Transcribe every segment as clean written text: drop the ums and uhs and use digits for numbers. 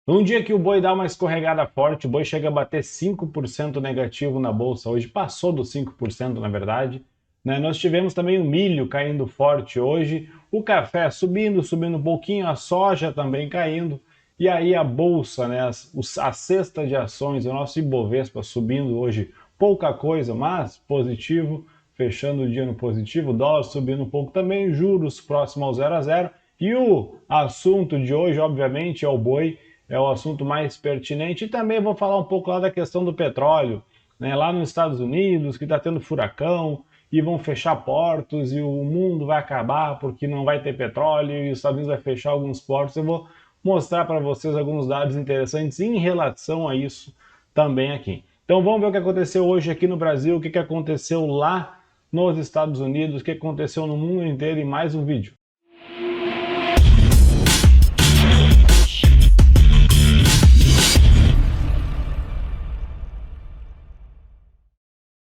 Num dia que o boi dá uma escorregada forte, o boi chega a bater 5% negativo na bolsa. Hoje passou dos 5%, na verdade. Né? Nós tivemos também o milho caindo forte hoje, o café subindo um pouquinho, a soja também caindo. E aí a bolsa, né? A cesta de ações, o nosso Ibovespa subindo hoje pouca coisa, mas positivo, fechando o dia no positivo, o dólar subindo um pouco também, juros próximo ao 0 a 0. E o assunto de hoje, obviamente, é o boi, é o assunto mais pertinente. E também vou falar um pouco lá da questão do petróleo, né? Lá nos Estados Unidos, que está tendo furacão e vão fechar portos e o mundo vai acabar porque não vai ter petróleo e os Estados Unidos vai fechar alguns portos. Eu vou mostrar para vocês alguns dados interessantes em relação a isso também aqui. Então vamos ver o que aconteceu hoje aqui no Brasil, o que aconteceu lá nos Estados Unidos, o que aconteceu no mundo inteiro em mais um vídeo.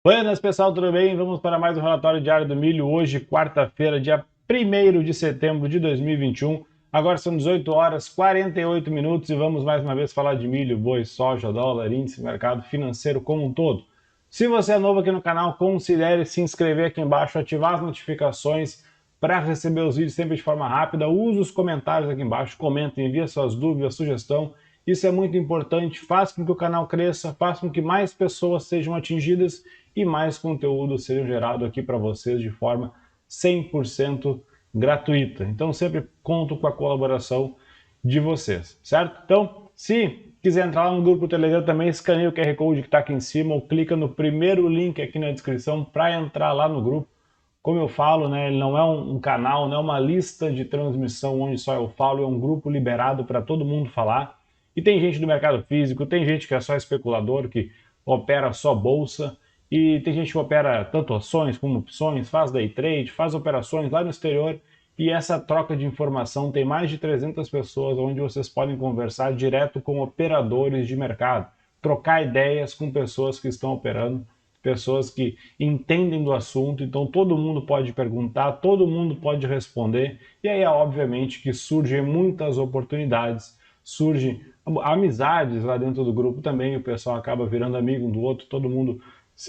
Buenas, pessoal, tudo bem? Vamos para mais um relatório diário do milho. Hoje, quarta-feira, dia 1º de setembro de 2021. Agora são 18 horas 48 minutos e vamos mais uma vez falar de milho, boi, soja, dólar, índice, mercado financeiro como um todo. Se você é novo aqui no canal, considere se inscrever aqui embaixo, ativar as notificações para receber os vídeos sempre de forma rápida. Use os comentários aqui embaixo, comentem, envie suas dúvidas, sugestão. Isso é muito importante, faz com que o canal cresça, faz com que mais pessoas sejam atingidas e mais conteúdo seja gerado aqui para vocês de forma 100% gratuita. Então sempre conto com a colaboração de vocês, certo? Então, se quiser entrar lá no grupo do Telegram também, escaneia o QR Code que está aqui em cima ou clica no primeiro link aqui na descrição para entrar lá no grupo. Como eu falo, né, ele não é um canal, não é uma lista de transmissão onde só eu falo, é um grupo liberado para todo mundo falar. E tem gente do mercado físico, tem gente que é só especulador, que opera só bolsa, e tem gente que opera tanto ações como opções, faz day trade, faz operações lá no exterior, e essa troca de informação tem mais de 300 pessoas onde vocês podem conversar direto com operadores de mercado, trocar ideias com pessoas que estão operando, pessoas que entendem do assunto, então todo mundo pode perguntar, todo mundo pode responder, e aí obviamente que surgem muitas oportunidades, surgem amizades lá dentro do grupo também, o pessoal acaba virando amigo um do outro, todo mundo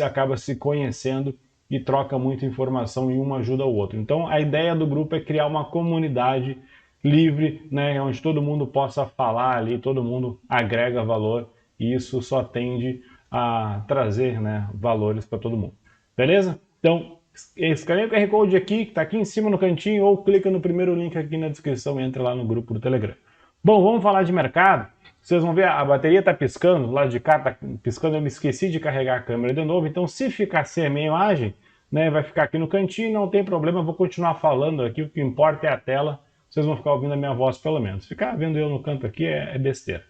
acaba se conhecendo e troca muita informação e um ajuda o outro. Então a ideia do grupo é criar uma comunidade livre, né, onde todo mundo possa falar ali, todo mundo agrega valor e isso só tende a trazer, né, valores para todo mundo. Beleza? Então escaneia o QR Code aqui, que está aqui em cima no cantinho, ou clica no primeiro link aqui na descrição e entra lá no grupo do Telegram. Bom, vamos falar de mercado. Vocês vão ver, a bateria está piscando, do lado de cá está piscando, eu me esqueci de carregar a câmera de novo, então se ficar sem a minha imagem, né, vai ficar aqui no cantinho, não tem problema, eu vou continuar falando aqui, o que importa é a tela, vocês vão ficar ouvindo a minha voz pelo menos. Ficar vendo eu no canto aqui é besteira.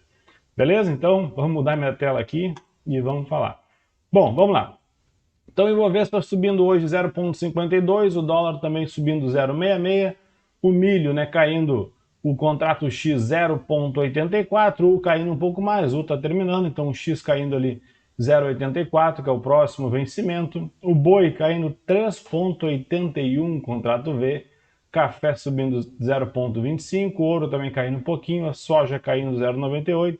Beleza? Então, vamos mudar minha tela aqui e vamos falar. Bom, vamos lá. Então, o Ibovespa subindo hoje 0,52, o dólar também subindo 0,66, o milho, né, caindo o contrato X 0,84, o caindo um pouco mais, o está terminando, então o X caindo ali 0,84, que é o próximo vencimento, o boi caindo 3,81, contrato V, café subindo 0,25, o ouro também caindo um pouquinho, a soja caindo 0,98,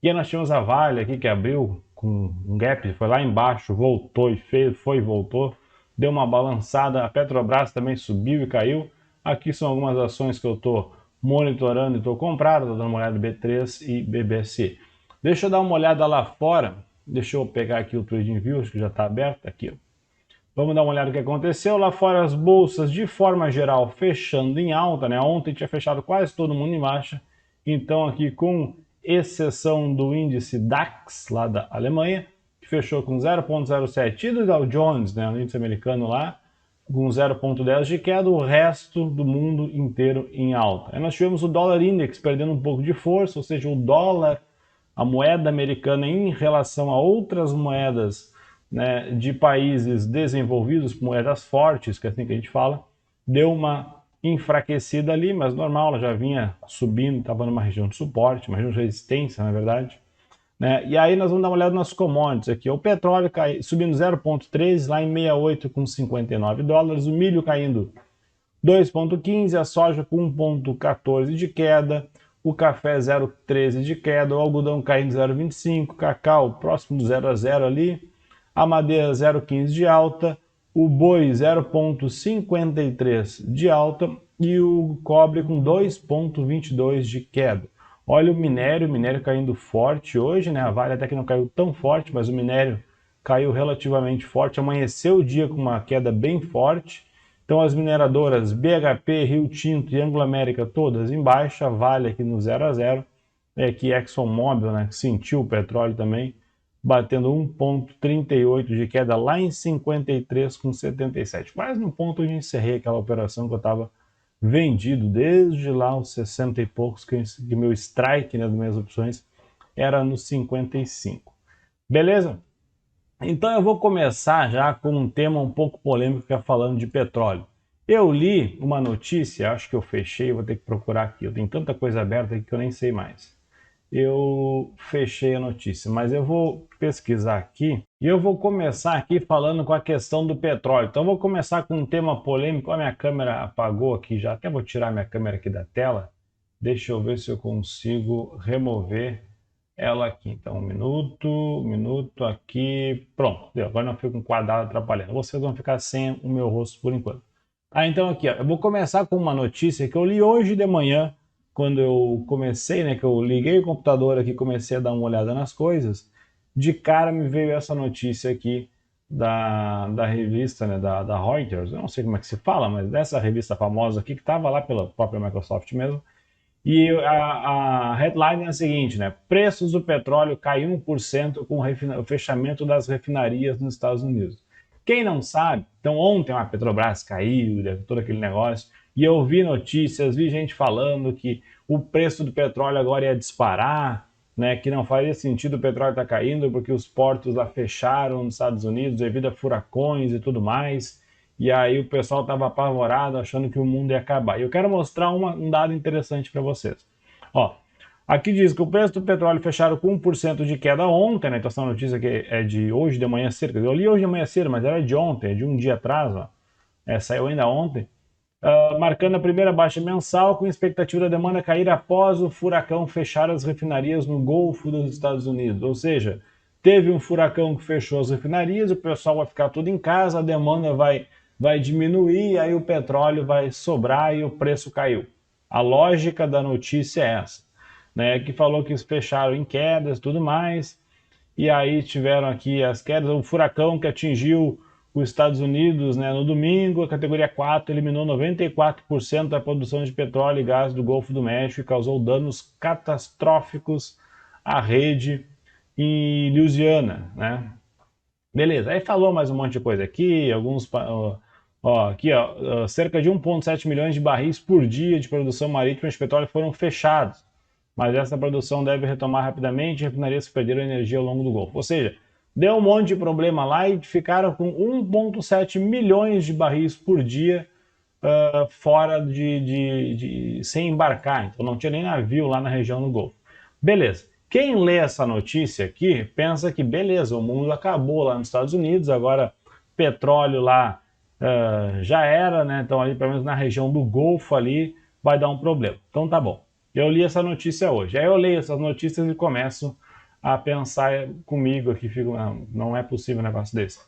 e aí nós tínhamos a Vale aqui que abriu com um gap, foi lá embaixo, voltou e fez, foi e voltou, deu uma balançada, a Petrobras também subiu e caiu. Aqui são algumas ações que eu estou monitorando e estou comprado, estou dando uma olhada no B3 e BBSE. Deixa eu dar uma olhada lá fora, deixa eu pegar aqui o TradingView, acho que já está aberto, aqui. Vamos dar uma olhada no que aconteceu. Lá fora as bolsas, de forma geral, fechando em alta, né? Ontem tinha fechado quase todo mundo em baixa, então aqui com exceção do índice DAX, lá da Alemanha, que fechou com 0,07, e do Dow Jones, né, o índice americano lá, com 0,10 de queda, o resto do mundo inteiro em alta. Aí nós tivemos o dólar index perdendo um pouco de força, ou seja, o dólar, a moeda americana em relação a outras moedas, né, de países desenvolvidos, moedas fortes, que é assim que a gente fala, deu uma enfraquecida ali, mas normal, ela já vinha subindo, estava numa região de suporte, uma região de resistência, na verdade. Né? E aí nós vamos dar uma olhada nas commodities aqui. O petróleo subindo 0,13, lá em 68,59 dólares, o milho caindo 2,15, a soja com 1,14 de queda, o café 0,13 de queda, o algodão caindo 0,25, cacau próximo do 0 a 0 ali, a madeira 0,15 de alta, o boi 0,53 de alta e o cobre com 2,22 de queda. Olha o minério caindo forte hoje, né? A Vale até que não caiu tão forte, mas o minério caiu relativamente forte, amanheceu o dia com uma queda bem forte. Então as mineradoras BHP, Rio Tinto e Anglo América todas em baixa, Vale aqui no 0 a 0, que ExxonMobil, né, que sentiu o petróleo também, batendo 1,38 de queda lá em 53,77. Quase no ponto onde eu encerrei aquela operação que eu estava vendido desde lá os 60 e poucos, que meu strike, né, das minhas opções era nos 55. Beleza? Então eu vou começar já com um tema um pouco polêmico, que é falando de petróleo. Eu li uma notícia, acho que eu fechei, vou ter que procurar aqui, eu tenho tanta coisa aberta aqui que eu nem sei mais. Eu fechei a notícia, mas eu vou pesquisar aqui e eu vou começar aqui falando com a questão do petróleo. Então eu vou começar com um tema polêmico. A minha câmera apagou aqui já, até vou tirar minha câmera aqui da tela. Deixa eu ver se eu consigo remover ela aqui. Então, um minuto aqui, pronto. Agora não fico com um quadrado atrapalhando. Vocês vão ficar sem o meu rosto por enquanto. Então aqui, ó, eu vou começar com uma notícia que eu li hoje de manhã, quando eu comecei, né, que eu liguei o computador aqui, comecei a dar uma olhada nas coisas. De cara me veio essa notícia aqui da revista, né, da Reuters, eu não sei como é que se fala, mas dessa revista famosa aqui, que estava lá pela própria Microsoft mesmo. E a headline é a seguinte, né? Preços do petróleo caem 1% com o fechamento das refinarias nos Estados Unidos. Quem não sabe, então ontem a Petrobras caiu, todo aquele negócio, e eu vi notícias, vi gente falando que o preço do petróleo agora ia disparar, né? Que não faria sentido o petróleo estar caindo porque os portos lá fecharam nos Estados Unidos devido a furacões e tudo mais. E aí o pessoal estava apavorado, achando que o mundo ia acabar. E eu quero mostrar um dado interessante para vocês. Ó, aqui diz que o preço do petróleo fecharam com 1% de queda ontem, né? Então essa notícia aqui é de hoje de manhã cedo. Eu li hoje de manhã cedo, mas era de ontem, é de um dia atrás, ó. Saiu ainda ontem. Marcando a primeira baixa mensal, com expectativa da demanda cair após o furacão fechar as refinarias no Golfo dos Estados Unidos. Ou seja, teve um furacão que fechou as refinarias, o pessoal vai ficar tudo em casa, a demanda vai diminuir, aí o petróleo vai sobrar e o preço caiu. A lógica da notícia é essa, né? Que falou que eles fecharam em quedas e tudo mais, e aí tiveram aqui as quedas, o furacão que atingiu os Estados Unidos, né, no domingo, a categoria 4 eliminou 94% da produção de petróleo e gás do Golfo do México e causou danos catastróficos à rede em Louisiana, né? Beleza, aí falou mais um monte de coisa aqui, aqui, ó, cerca de 1,7 milhões de barris por dia de produção marítima de petróleo foram fechados, mas essa produção deve retomar rapidamente e refinarias que perderam energia ao longo do Golfo. Ou seja, deu um monte de problema lá e ficaram com 1,7 milhões de barris por dia fora sem embarcar, então não tinha nem navio lá na região do Golfo. Beleza. Quem lê essa notícia aqui pensa que beleza, o mundo acabou lá nos Estados Unidos, agora petróleo lá já era, né? Então ali pelo menos na região do Golfo ali vai dar um problema. Então tá bom. Eu li essa notícia hoje. Aí eu leio essas notícias e começo a pensar comigo aqui, não é possível um negócio desse.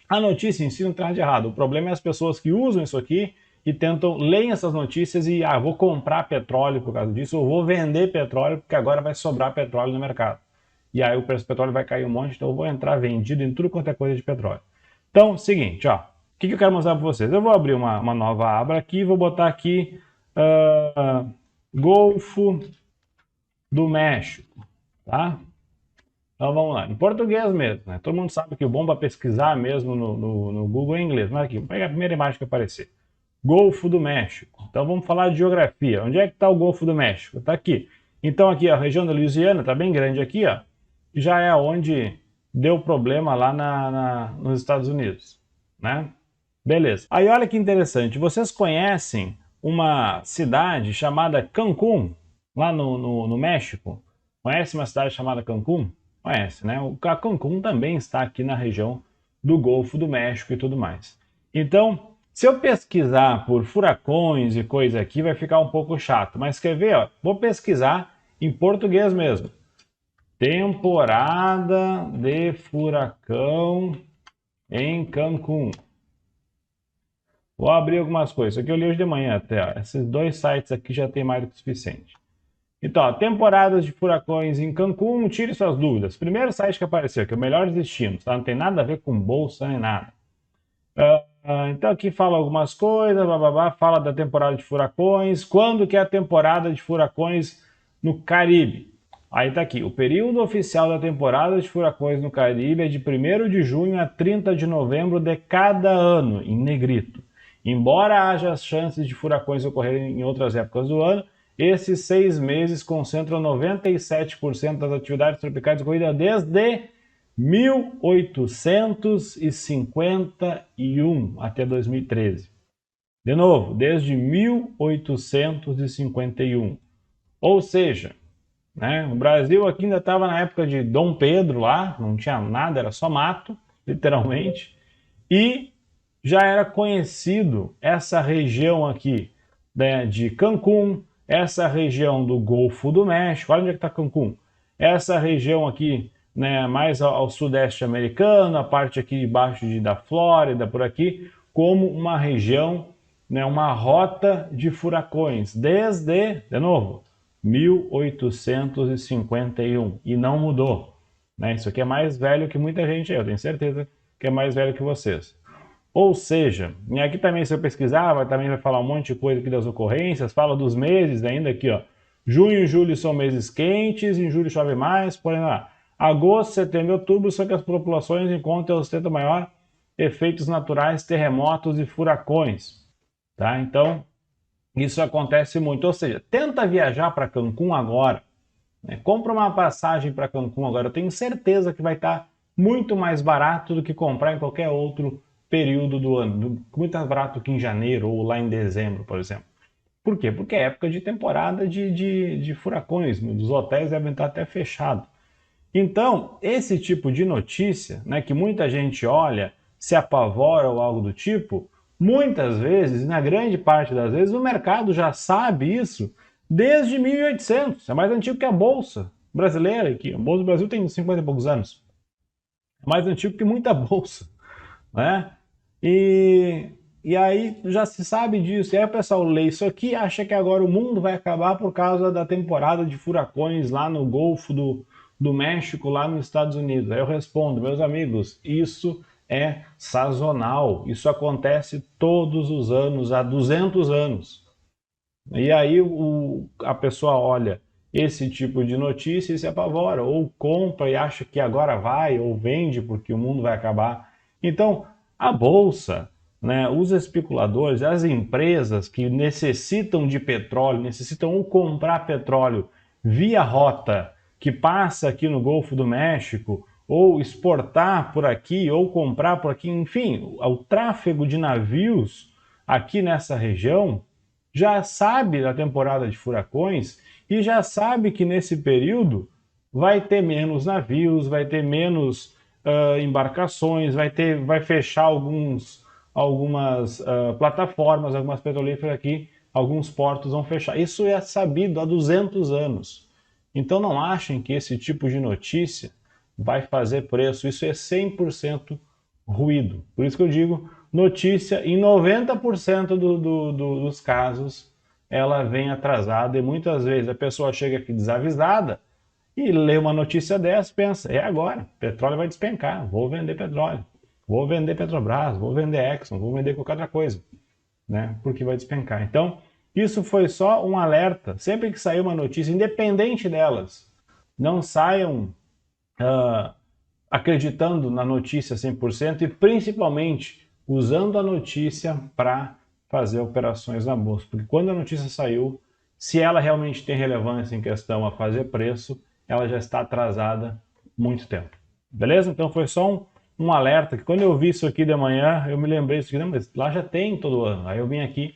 A notícia em si não tem nada de errado. O problema é as pessoas que usam isso aqui e tentam, leem essas notícias e, vou comprar petróleo por causa disso, ou vou vender petróleo porque agora vai sobrar petróleo no mercado. E aí o preço do petróleo vai cair um monte, então eu vou entrar vendido em tudo quanto é coisa de petróleo. Então, seguinte, ó, o que eu quero mostrar para vocês? Eu vou abrir uma nova aba aqui, vou botar aqui Golfo do México, tá? Então vamos lá, em português mesmo, né? Todo mundo sabe que o bom para pesquisar mesmo no Google é em inglês. Mas aqui, vou pegar a primeira imagem que aparecer. Golfo do México. Então vamos falar de geografia. Onde é que está o Golfo do México? Está aqui. Então aqui a região da Louisiana está bem grande aqui, ó. Já é onde deu problema lá nos Estados Unidos, né? Beleza. Aí olha que interessante. Vocês conhecem uma cidade chamada Cancún, lá no México? Conhece uma cidade chamada Cancún? Conhece, né? O Cancún também está aqui na região do Golfo do México e tudo mais. Então, Se eu pesquisar por furacões e coisa aqui, vai ficar um pouco chato. Mas quer ver? Ó? Vou pesquisar em português mesmo. Temporada de furacão em Cancún. Vou abrir algumas coisas. Isso aqui eu li hoje de manhã até. Ó. Esses dois sites aqui já tem mais do que o suficiente. Então, ó, temporadas de furacões em Cancún, tire suas dúvidas. Primeiro site que apareceu, que é o Melhores Destinos, tá? Não tem nada a ver com bolsa nem nada. Então aqui fala algumas coisas, blá, blá, blá, fala da temporada de furacões, quando que é a temporada de furacões no Caribe. Aí tá aqui, o período oficial da temporada de furacões no Caribe é de 1º de junho a 30 de novembro de cada ano, em negrito. Embora haja chances de furacões ocorrerem em outras épocas do ano, esses 6 meses concentram 97% das atividades tropicais ocorridas desde 1851 até 2013. De novo, desde 1851. Ou seja, né, o Brasil aqui ainda estava na época de Dom Pedro lá, não tinha nada, era só mato, literalmente, e já era conhecido essa região aqui, né, de Cancún, essa região do Golfo do México, olha onde é que está Cancún, essa região aqui, né, mais ao sudeste americano, a parte aqui debaixo da Flórida, por aqui, como uma região, né, uma rota de furacões, desde, de novo, 1851, e não mudou. Né? Isso aqui é mais velho que muita gente, eu tenho certeza que é mais velho que vocês. Ou seja, e aqui também se eu pesquisar, também vai falar um monte de coisa aqui das ocorrências, fala dos meses ainda aqui, ó. Junho e julho são meses quentes, em julho chove mais, porém lá. Agosto, setembro e outubro são que as populações encontram o centro maior efeitos naturais, terremotos e furacões. Tá? Então, isso acontece muito. Ou seja, tenta viajar para Cancún agora. Né? Compra uma passagem para Cancún agora. Eu tenho certeza que vai estar muito mais barato do que comprar em qualquer outro período do ano. Muito mais barato que em janeiro ou lá em dezembro, por exemplo. Por quê? Porque é época de temporada de furacões. Os hotéis devem estar até fechados. Então, esse tipo de notícia, né, que muita gente olha, se apavora ou algo do tipo, muitas vezes, na grande parte das vezes, o mercado já sabe isso desde 1800. É mais antigo que a Bolsa brasileira aqui. A Bolsa do Brasil tem 50 e poucos anos. É mais antigo que muita Bolsa, né? E aí já se sabe disso. E aí o pessoal lê isso aqui e acha que agora o mundo vai acabar por causa da temporada de furacões lá no Golfo do México, lá nos Estados Unidos. Aí eu respondo, meus amigos, isso é sazonal. Isso acontece todos os anos, há 200 anos. E aí a pessoa olha esse tipo de notícia e se apavora, ou compra e acha que agora vai, ou vende porque o mundo vai acabar. Então, a bolsa, né, os especuladores, as empresas que necessitam de petróleo, necessitam ou comprar petróleo via rota que passa aqui no Golfo do México, ou exportar por aqui, ou comprar por aqui, enfim, o tráfego de navios aqui nessa região já sabe da temporada de furacões e já sabe que nesse período vai ter menos navios, vai ter menos embarcações, vai fechar algumas plataformas, algumas petrolíferas aqui, alguns portos vão fechar. Isso é sabido há 200 anos. Então não achem que esse tipo de notícia vai fazer preço. Isso é 100% ruído. Por isso que eu digo, notícia, em 90% dos casos, ela vem atrasada e muitas vezes a pessoa chega aqui desavisada e lê uma notícia dessa e pensa, é agora, petróleo vai despencar, vou vender petróleo, vou vender Petrobras, vou vender Exxon, vou vender qualquer outra coisa, né? Porque vai despencar. Então, isso foi só um alerta. Sempre que sair uma notícia, independente delas, não saiam acreditando na notícia 100% e principalmente usando a notícia para fazer operações na bolsa. Porque quando a notícia saiu, se ela realmente tem relevância em questão a fazer preço, ela já está atrasada muito tempo. Beleza? Então foi só um alerta, que quando eu vi isso aqui de manhã, eu me lembrei disso aqui, não, mas lá já tem todo ano. Aí eu vim aqui,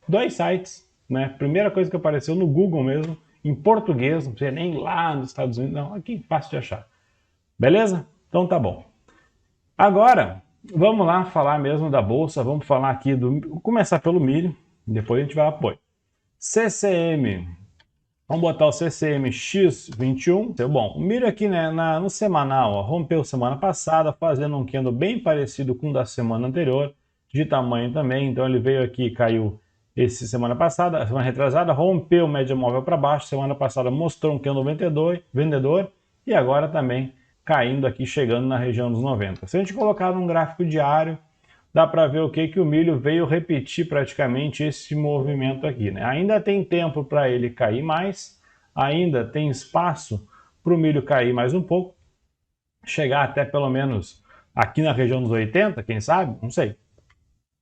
2 sites, né? Primeira coisa que apareceu no Google mesmo, em português, não precisa nem ir lá nos Estados Unidos, não, aqui fácil de achar. Beleza? Então tá bom. Agora, Vamos lá falar mesmo da bolsa, vamos falar aqui vou começar pelo milho, depois a gente vai apoio. CCM, vamos botar o CCM X21. Bom, o milho aqui, né, no semanal, ó, rompeu semana passada, fazendo um candle bem parecido com o da semana anterior, de tamanho também. Então ele veio aqui, caiu esse semana passada, semana retrasada, rompeu média móvel para baixo. Semana passada mostrou um candle vendedor e agora também caindo aqui, chegando na região dos 90. Se a gente colocar num gráfico diário, dá para ver o que o milho veio repetir praticamente esse movimento aqui, né? Ainda tem tempo para ele cair mais, ainda tem espaço para o milho cair mais um pouco, chegar até pelo menos aqui na região dos 80, quem sabe? Não sei.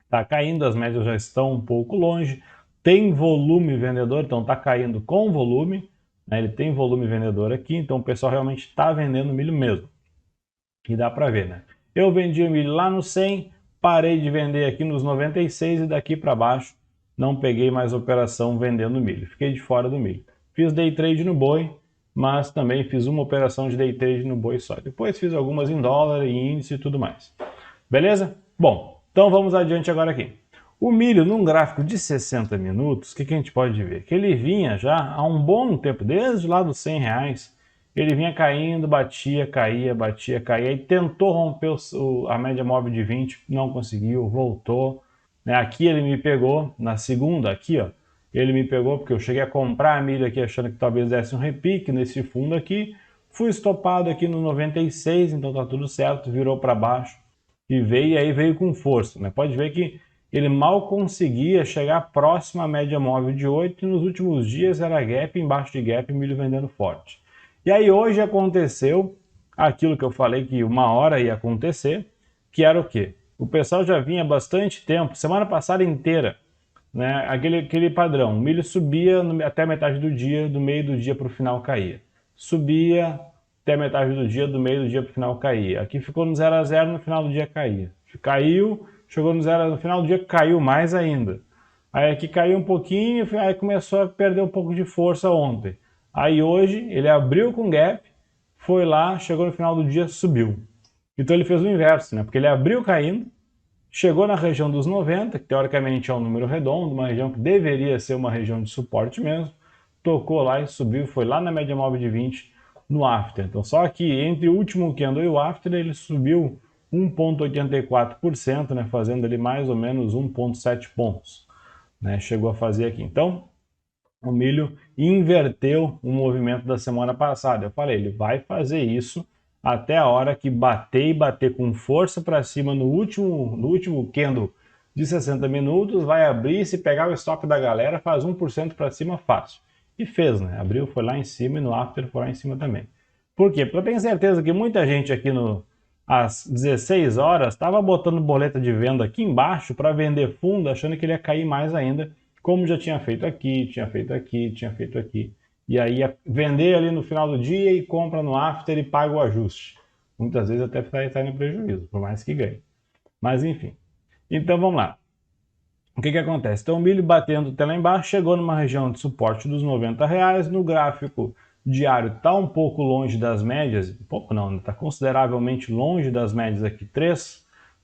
Está caindo, as médias já estão um pouco longe, tem volume vendedor, então está caindo com volume, né? Ele tem volume vendedor aqui, então o pessoal realmente está vendendo milho mesmo. E dá para ver, né? Eu vendi o milho lá no 100, parei de vender aqui nos 96 e daqui para baixo não peguei mais operação vendendo milho. Fiquei de fora do milho. Fiz day trade no boi, mas também fiz uma operação de day trade no boi só. Depois fiz algumas em dólar, em índice e tudo mais. Beleza? Bom, então vamos adiante agora aqui. O milho, num gráfico de 60 minutos, o que a gente pode ver? Que ele vinha já há um bom tempo, desde lá dos 100 reais, ele vinha caindo, batia, caía, e tentou romper a média móvel de 20, não conseguiu, voltou. Né? Aqui ele me pegou, na segunda, aqui, ó, ele me pegou porque eu cheguei a comprar a milha aqui achando que talvez desse um repique nesse fundo aqui. Fui estopado aqui no 96, então tá tudo certo, virou para baixo e veio, e aí veio com força. Né? Pode ver que ele mal conseguia chegar próximo à média móvel de 8 e nos últimos dias era gap, embaixo de gap, milho vendendo forte. E aí hoje aconteceu aquilo que eu falei que uma hora ia acontecer, que era o quê? O pessoal já vinha há bastante tempo, semana passada inteira, né? Aquele padrão, o milho subia até a metade do dia, do meio do dia para o final caía. Subia até a metade do dia, do meio do dia para o final caía. Aqui ficou no 0 a 0, no final do dia caía. Caiu, chegou no 0, no final do dia caiu mais ainda. Aí aqui caiu um pouquinho, aí começou a perder um pouco de força ontem. Aí hoje ele abriu com gap, foi lá, chegou no final do dia, subiu. Então ele fez o inverso, né? Porque ele abriu caindo, chegou na região dos 90, que teoricamente é um número redondo, uma região que deveria ser uma região de suporte mesmo, tocou lá e subiu, foi lá na média móvel de 20 no after. Então só que entre o último candle e o after ele subiu 1,84%, né? Fazendo ali mais ou menos 1,7 pontos, né? Chegou a fazer aqui. Então o milho inverteu o movimento da semana passada. Eu falei, ele vai fazer isso até a hora que bater e bater com força para cima no último candle de 60 minutos, vai abrir, se pegar o stop da galera, faz 1% para cima fácil. E fez, né? Abriu, foi lá em cima e no after foi lá em cima também. Por quê? Porque eu tenho certeza que muita gente aqui às 16 horas estava botando boleta de venda aqui embaixo para vender fundo, achando que ele ia cair mais ainda, como já tinha feito aqui, tinha feito aqui, tinha feito aqui. E aí vender ali no final do dia e compra no after e paga o ajuste. Muitas vezes até está no prejuízo, por mais que ganhe. Mas enfim. Então vamos lá. O que acontece? Então o milho batendo até lá embaixo, chegou numa região de suporte dos 90 reais. No gráfico diário está um pouco longe das médias, um pouco não, está consideravelmente longe das médias aqui,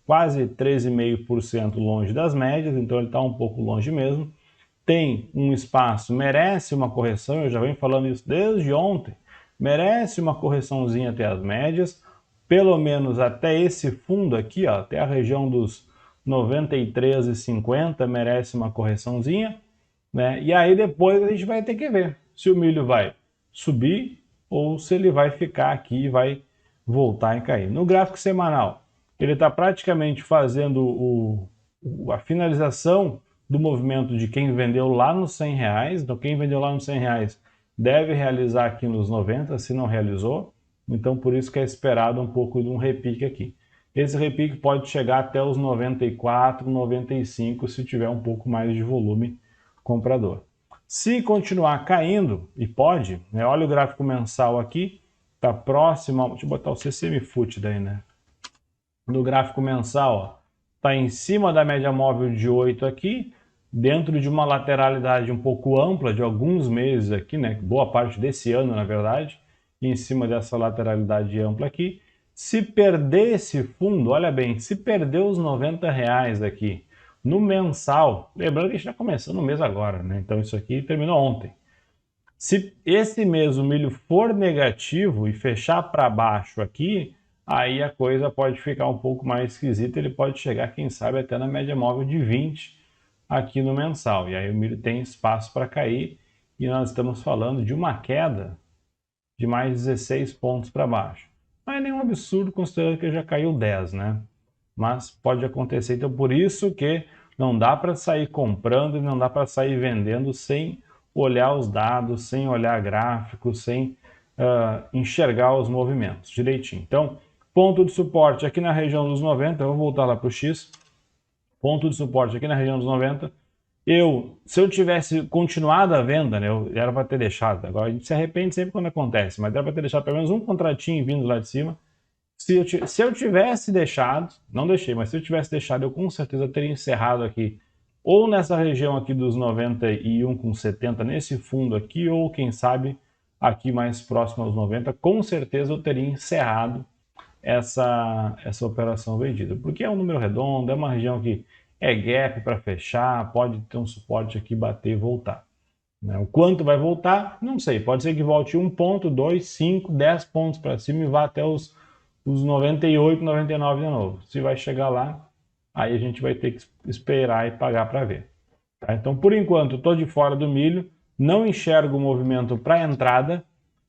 quase 13,5% longe das médias, então ele está um pouco longe mesmo. Tem um espaço, merece uma correção, eu já venho falando isso desde ontem, merece uma correçãozinha até as médias, pelo menos até esse fundo aqui, ó, até a região dos 93,50 merece uma correçãozinha, né? E aí depois a gente vai ter que ver se o milho vai subir ou se ele vai ficar aqui e vai voltar e cair. No gráfico semanal, ele está praticamente fazendo a finalização do movimento de quem vendeu lá nos 100 reais. Então quem vendeu lá nos 100 reais deve realizar aqui nos 90, se não realizou. Então por isso que é esperado um pouco de um repique aqui. Esse repique pode chegar até os 94, 95 se tiver um pouco mais de volume comprador. Se continuar caindo, e pode, né, olha o gráfico mensal aqui, está próximo, deixa eu botar o CCM Foot daí, né? No gráfico mensal, está em cima da média móvel de 8 aqui, dentro de uma lateralidade um pouco ampla de alguns meses aqui, né? Boa parte desse ano, na verdade, e em cima dessa lateralidade ampla aqui, Se perder esse fundo, olha bem, se perder os R$ 90 aqui no mensal, lembrando que a gente está começando o mês agora, né? Então isso aqui terminou ontem. Se esse mês o milho for negativo e fechar para baixo aqui, aí a coisa pode ficar um pouco mais esquisita, ele pode chegar, quem sabe, até na média móvel de 20 aqui no mensal. E aí o milho tem espaço para cair e nós estamos falando de uma queda de mais 16 pontos para baixo. Não é nenhum absurdo considerando que já caiu 10, né? Mas pode acontecer. Então por isso que não dá para sair comprando e não dá para sair vendendo sem olhar os dados, sem olhar gráficos, sem enxergar os movimentos direitinho. Então, ponto de suporte aqui na região dos 90, eu vou voltar lá para o X, ponto de suporte aqui na região dos 90, se eu tivesse continuado a venda, né, eu era para ter deixado, agora a gente se arrepende sempre quando acontece, mas era para ter deixado pelo menos um contratinho vindo lá de cima. Se eu tivesse deixado, não deixei, mas se eu tivesse deixado, eu com certeza teria encerrado aqui, ou nessa região aqui dos 91,70, nesse fundo aqui, ou quem sabe aqui mais próximo aos 90, com certeza eu teria encerrado essa operação vendida, porque é um número redondo, é uma região que é gap para fechar, pode ter um suporte aqui, bater e voltar. Né? O quanto vai voltar, não sei, pode ser que volte 1 ponto, 2, 5, 10 pontos para cima e vá até os 98, 99 de novo. Se vai chegar lá, aí a gente vai ter que esperar e pagar para ver. Tá? Então, por enquanto, estou de fora do milho, não enxergo o movimento para entrada,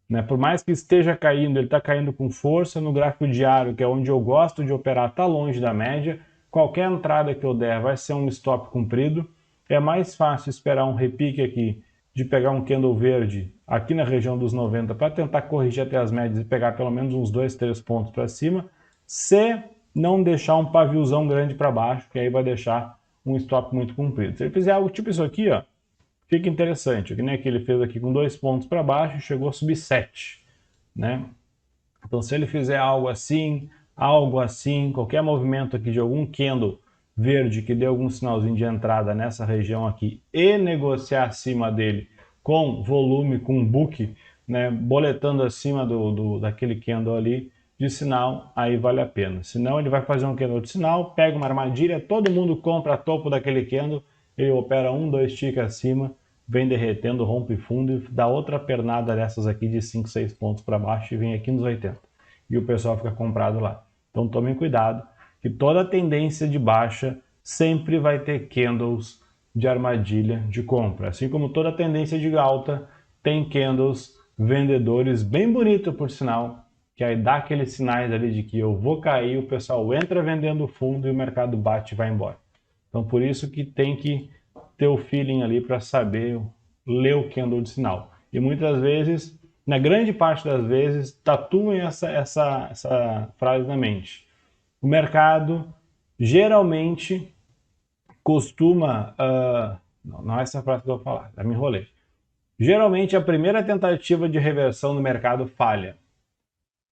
né? Por mais que esteja caindo, ele está caindo com força. No gráfico diário, que é onde eu gosto de operar, está longe da média. Qualquer entrada que eu der vai ser um stop cumprido. É mais fácil esperar um repique aqui, de pegar um candle verde aqui na região dos 90 para tentar corrigir até as médias e pegar pelo menos uns 2, 3 pontos para cima, se não deixar um paviozão grande para baixo, que aí vai deixar um stop muito comprido. Se ele fizer algo tipo isso aqui, ó, fica interessante, que nem que ele fez aqui com 2 pontos para baixo e chegou a subir 7, né? Então se ele fizer algo assim, qualquer movimento aqui de algum candle verde que dê algum sinalzinho de entrada nessa região aqui e negociar acima dele com volume, com book, né, boletando acima daquele candle ali de sinal, aí vale a pena. Senão ele vai fazer um candle de sinal, pega uma armadilha, todo mundo compra a topo daquele candle, ele opera 1, 2 ticks acima, vem derretendo, rompe fundo e dá outra pernada dessas aqui de 5, 6 pontos para baixo e vem aqui nos 80. E o pessoal fica comprado lá. Então tomem cuidado, que toda tendência de baixa sempre vai ter candles de armadilha de compra. Assim como toda tendência de alta tem candles vendedores bem bonito, por sinal, que aí dá aqueles sinais ali de que eu vou cair, o pessoal entra vendendo fundo e o mercado bate e vai embora. Então por isso que tem que ter o feeling ali para saber ler o candle de sinal. E muitas vezes, na grande parte das vezes, tatuem essa frase na mente. O mercado geralmente costuma... não é essa frase que eu vou falar, já me enrolei. Geralmente a primeira tentativa de reversão do mercado falha.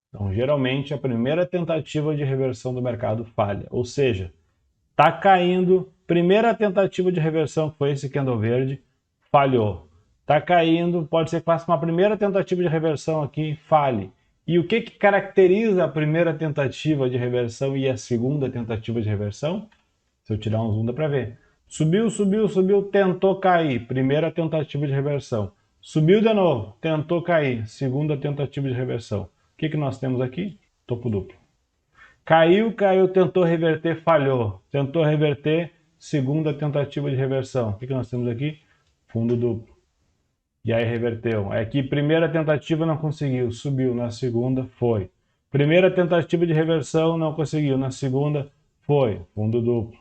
Então, geralmente a primeira tentativa de reversão do mercado falha. Ou seja, está caindo, primeira tentativa de reversão, que foi esse candle verde, falhou. Está caindo, pode ser que faça uma primeira tentativa de reversão aqui, falhe. E o que caracteriza a primeira tentativa de reversão e a segunda tentativa de reversão? Se eu tirar um zoom dá para ver. Subiu, subiu, subiu, tentou cair, primeira tentativa de reversão. Subiu de novo, tentou cair, segunda tentativa de reversão. O que nós temos aqui? Topo duplo. Caiu, caiu, tentou reverter, falhou. Tentou reverter, segunda tentativa de reversão. O que nós temos aqui? Fundo duplo. E aí reverteu. Aqui, primeira tentativa não conseguiu, subiu. Na segunda, foi. Primeira tentativa de reversão não conseguiu. Na segunda, foi. Fundo duplo.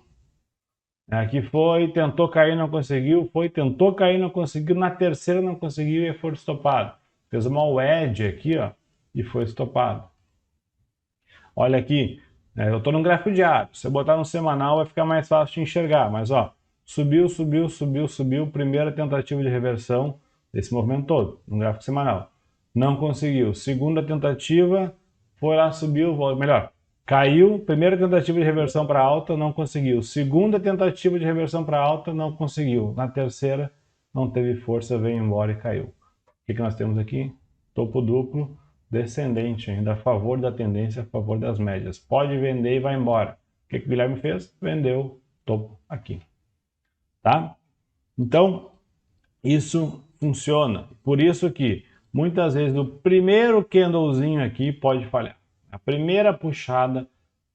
Aqui foi, tentou cair, não conseguiu. Foi, tentou cair, não conseguiu. Na terceira não conseguiu e foi estopado. Fez uma wedge aqui, ó, e foi estopado. Olha aqui, eu estou no gráfico diário. Se eu botar no semanal vai ficar mais fácil de enxergar. Mas ó, subiu, subiu, subiu, subiu. Primeira tentativa de reversão desse movimento todo, no gráfico semanal. Não conseguiu. Segunda tentativa, foi lá, subiu, melhor. Caiu, primeira tentativa de reversão para alta, não conseguiu. Segunda tentativa de reversão para alta, não conseguiu. Na terceira, não teve força, veio embora e caiu. O que nós temos aqui? Topo duplo, descendente ainda, a favor da tendência, a favor das médias. Pode vender e vai embora. O que o Guilherme fez? Vendeu topo aqui, tá? Então, isso funciona. Por isso que muitas vezes o primeiro candlezinho aqui pode falhar. A primeira puxada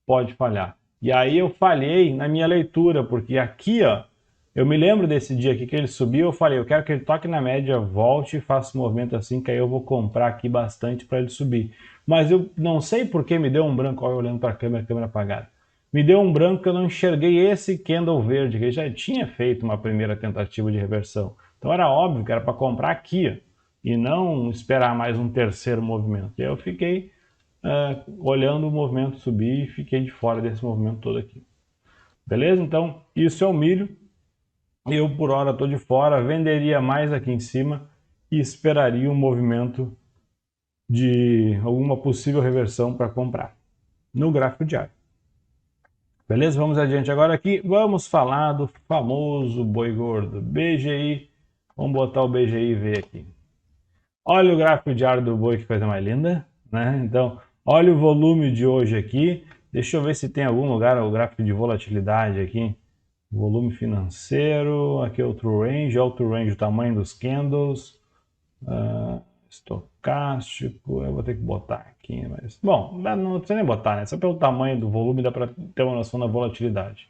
pode falhar. E aí eu falhei na minha leitura, porque aqui, ó, eu me lembro desse dia aqui que ele subiu, eu falei, eu quero que ele toque na média, volte e faça um movimento assim, que aí eu vou comprar aqui bastante para ele subir. Mas eu não sei por que me deu um branco, olha, olhando para a câmera apagada. Me deu um branco que eu não enxerguei esse candle verde, que ele já tinha feito uma primeira tentativa de reversão. Então era óbvio que era para comprar aqui, ó, e não esperar mais um terceiro movimento. E aí eu fiquei olhando o movimento subir e fiquei de fora desse movimento todo aqui. Beleza? Então, isso é o milho. Eu, por hora, estou de fora, venderia mais aqui em cima e esperaria um movimento de alguma possível reversão para comprar no gráfico diário. Beleza? Vamos adiante agora aqui. Vamos falar do famoso boi gordo, BGI. Vamos botar o BGI e ver aqui. Olha o gráfico diário do boi, que coisa mais linda, né? Então, olha o volume de hoje aqui. Deixa eu ver se tem algum lugar o gráfico de volatilidade aqui. Volume financeiro, aqui é o true range, o tamanho dos candles, estocástico, eu vou ter que botar aqui, mas bom, não precisa nem botar, né? Só pelo tamanho do volume dá para ter uma noção da volatilidade.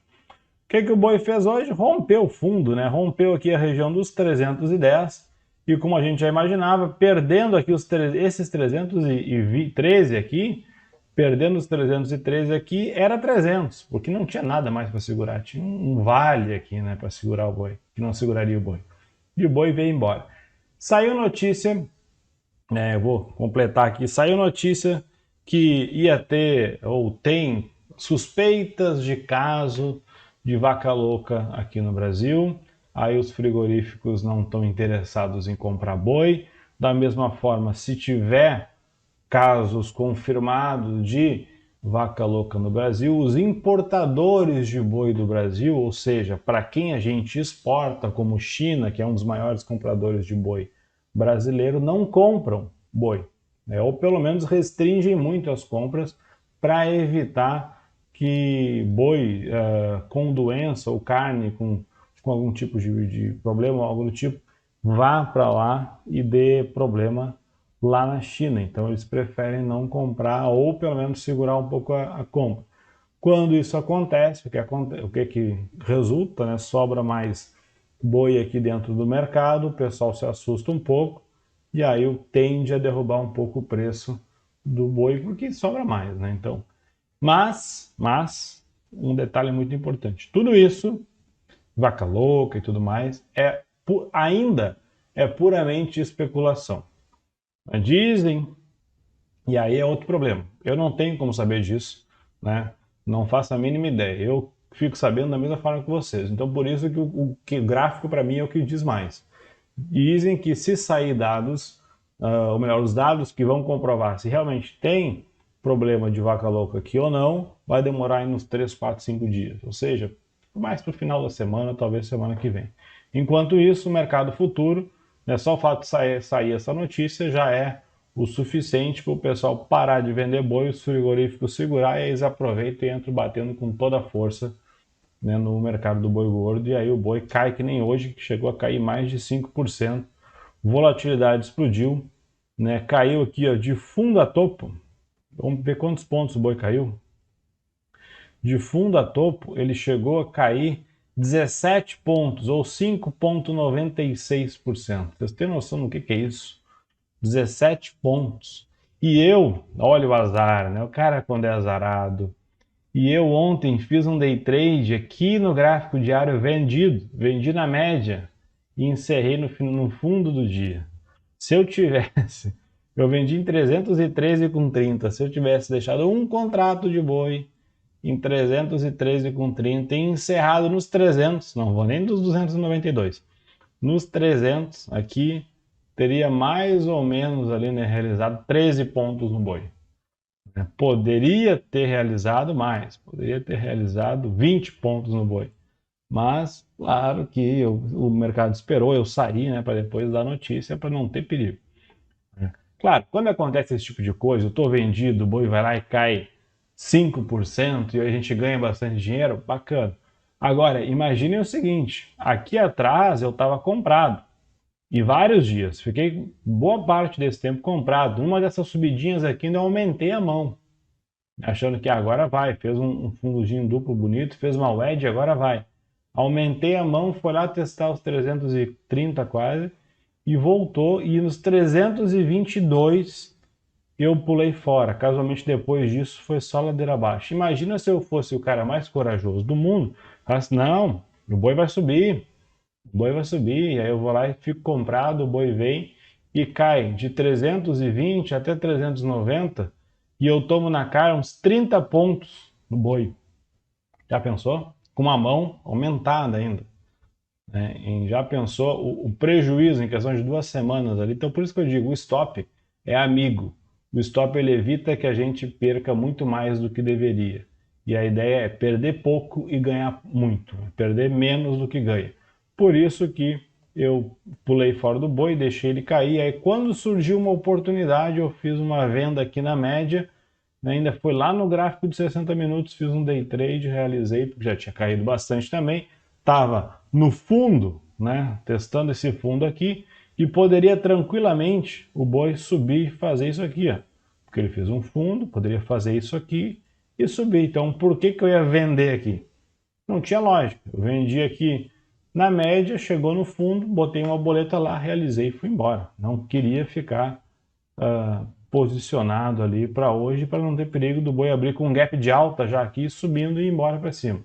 O que o boi fez hoje? Rompeu o fundo, né? Rompeu aqui a região dos 310 e como a gente já imaginava, perdendo aqui esses 313 aqui, perdendo os 313 aqui, era 300, porque não tinha nada mais para segurar. Tinha um vale aqui, né, para segurar o boi, que não seguraria o boi. E o boi veio embora. Saiu notícia, eu vou completar aqui, saiu notícia que ia ter, ou tem, suspeitas de caso de vaca louca aqui no Brasil. Aí os frigoríficos não estão interessados em comprar boi. Da mesma forma, se tiver casos confirmados de vaca louca no Brasil, os importadores de boi do Brasil, ou seja, para quem a gente exporta, como China, que é um dos maiores compradores de boi brasileiro, não compram boi, né? Ou pelo menos restringem muito as compras para evitar que boi com doença ou carne com algum tipo de problema ou algo do tipo vá para lá e dê problema lá na China. Então eles preferem não comprar ou pelo menos segurar um pouco a compra. Quando isso acontece, o que resulta, né? Sobra mais boi aqui dentro do mercado, o pessoal se assusta um pouco e aí tende a derrubar um pouco o preço do boi porque sobra mais, né? Então, mas um detalhe muito importante, tudo isso, vaca louca e tudo mais, ainda é puramente especulação. Dizem, e aí é outro problema. Eu não tenho como saber disso, né? Não faço a mínima ideia. Eu fico sabendo da mesma forma que vocês. Então, por isso que o gráfico para mim é o que diz mais. Dizem que se sair dados, ou melhor, os dados que vão comprovar se realmente tem problema de vaca louca aqui ou não, vai demorar aí uns 3, 4, 5 dias. Ou seja, mais para o final da semana, talvez semana que vem. Enquanto isso, o mercado futuro, né, só o fato de sair essa notícia já é o suficiente para o pessoal parar de vender boi, os frigoríficos segurar, e aí eles aproveitam e entram batendo com toda a força, né, no mercado do boi gordo, e aí o boi cai que nem hoje, que chegou a cair mais de 5%, volatilidade explodiu, né, caiu aqui, ó, de fundo a topo. Vamos ver quantos pontos o boi caiu. De fundo a topo, ele chegou a cair 17 pontos, ou 5,96%. Vocês têm noção do que é isso? 17 pontos. E eu, olha o azar, né? O cara quando é azarado. E eu ontem fiz um day trade aqui no gráfico diário vendido. Vendi na média e encerrei no fundo do dia. Se eu tivesse, eu vendi em 313,30. Se eu tivesse deixado um contrato de boi em 313,30 e encerrado nos 300, não vou nem dos 292, nos 300 aqui, teria mais ou menos ali, né, realizado 13 pontos no boi. Poderia ter realizado mais, poderia ter realizado 20 pontos no boi. Mas, claro que o mercado esperou eu sair, né, para depois dar notícia, para não ter perigo. Claro, quando acontece esse tipo de coisa, eu estou vendido, o boi vai lá e cai 5% e a gente ganha bastante dinheiro, bacana. Agora, imagine o seguinte, aqui atrás eu estava comprado e vários dias, fiquei boa parte desse tempo comprado. Numa dessas subidinhas aqui ainda aumentei a mão, achando que agora vai, fez um fundinho duplo bonito, fez uma wedge, agora vai. Aumentei a mão, foi lá testar os 330 quase, e voltou, e nos 322 eu pulei fora. Casualmente depois disso foi só ladeira abaixo. Imagina se eu fosse o cara mais corajoso do mundo, falasse, não, o boi vai subir, o boi vai subir, aí eu vou lá e fico comprado, o boi vem e cai de 320 até 390 e eu tomo na cara uns 30 pontos no boi. Já pensou? Com uma mão aumentada ainda. Né? E já pensou o prejuízo em questão de 2 semanas ali? Então, por isso que eu digo, o stop é amigo. O stop ele evita que a gente perca muito mais do que deveria. E a ideia é perder pouco e ganhar muito, perder menos do que ganha. Por isso que eu pulei fora do boi, deixei ele cair. Aí quando surgiu uma oportunidade, eu fiz uma venda aqui na média, né? Ainda foi lá no gráfico de 60 minutos, fiz um day trade, realizei, porque já tinha caído bastante também. Estava no fundo, né, testando esse fundo aqui, e poderia tranquilamente o boi subir e fazer isso aqui, ó. Porque ele fez um fundo, poderia fazer isso aqui e subir. Então, por que eu ia vender aqui? Não tinha lógica. Eu vendi aqui na média, chegou no fundo, botei uma boleta lá, realizei e fui embora. Não queria ficar posicionado ali para hoje, para não ter perigo do boi abrir com um gap de alta já aqui, subindo e ir embora para cima.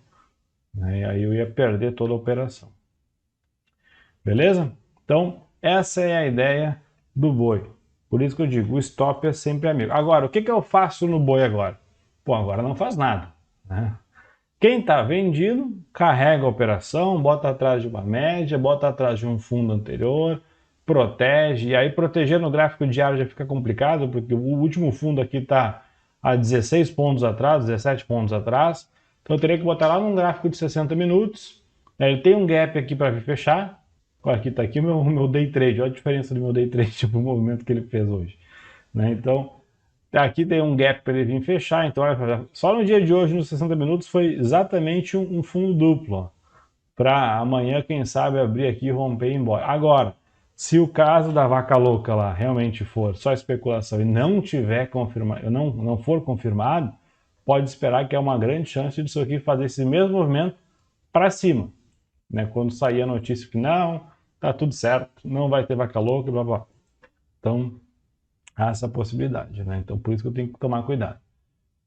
E aí eu ia perder toda a operação. Beleza? Então, essa é a ideia do boi. Por isso que eu digo, o stop é sempre amigo. Agora, o que eu faço no boi agora? Pô, agora não faz nada. Né? Quem está vendido, carrega a operação, bota atrás de uma média, bota atrás de um fundo anterior, protege. E aí proteger no gráfico diário já fica complicado, porque o último fundo aqui está a 16 pontos atrás, 17 pontos atrás. Então eu teria que botar lá num gráfico de 60 minutos. Ele tem um gap aqui para vir fechar. Aqui está aqui o meu day trade. Olha a diferença do meu day trade para o movimento que ele fez hoje. Né? Então, aqui tem um gap para ele vir fechar. Então, olha, só no dia de hoje, nos 60 minutos, foi exatamente um fundo duplo. Para amanhã, quem sabe, abrir aqui, romper e ir embora. Agora, se o caso da vaca louca lá realmente for só especulação e não tiver confirmado, não for confirmado, pode esperar que é uma grande chance disso aqui fazer esse mesmo movimento para cima. Né? Quando sair a notícia que não, tá tudo certo, não vai ter vaca louca, blá blá. Então, há essa possibilidade, né? Então, por isso que eu tenho que tomar cuidado.